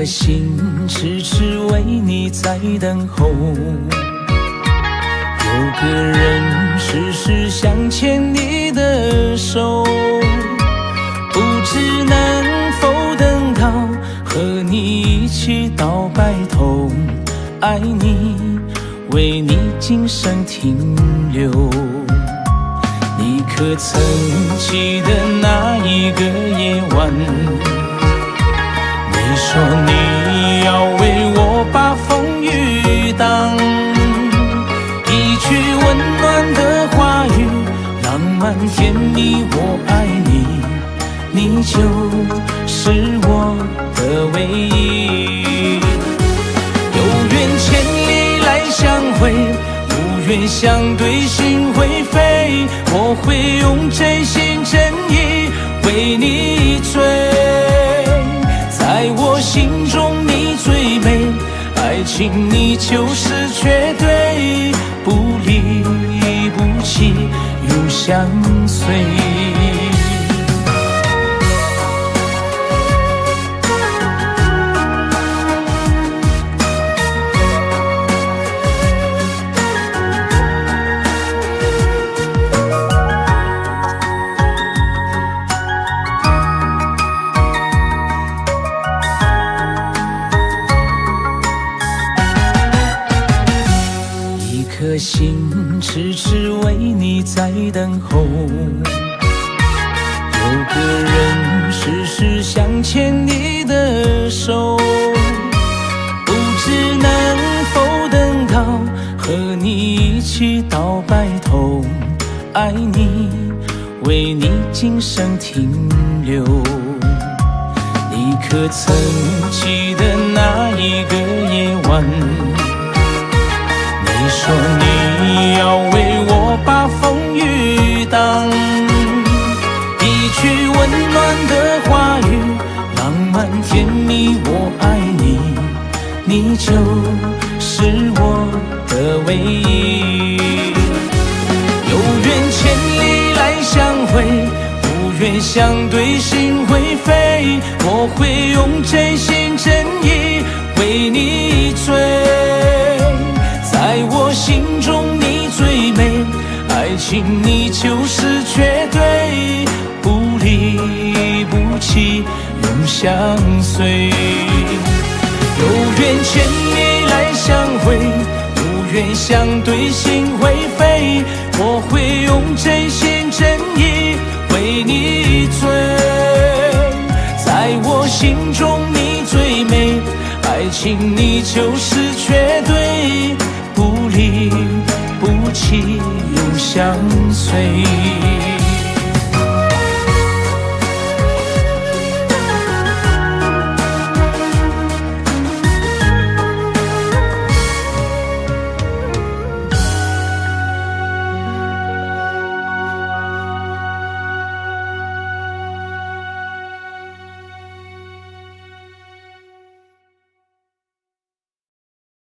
颗心痴痴为你在等候，有个人时时想牵你的手，不知能否等到和你一起到白头，爱你为你今生停留。你可曾记得那一个夜晚，你说你要为我把风雨挡，一句温暖的话语，浪漫甜蜜，我爱你，你就是我的唯一。有缘千里来相会，无缘相对心会飞，我会用真心真意为你追，在我心中你最美，爱情你就是绝对，不离不弃永相随。一颗心痴痴为你在等候，有个人时时想牵你的手，不知能否等到和你一起到白头，爱你为你今生停留。你可曾记得那一个夜晚，你说你要为我把风雨挡，一句温暖的话语，浪漫甜蜜，我爱你，你就是我的唯一。有缘千里来相会，无缘相对心会飞，我会用真心真意为你追，在我心中你最美，爱情你就是绝对，不离不弃永相随。有缘千里来相会，无缘相对心会飞，我会用真心真意为你追，在我心中你最美，爱情你就是绝对，不离不弃永相随。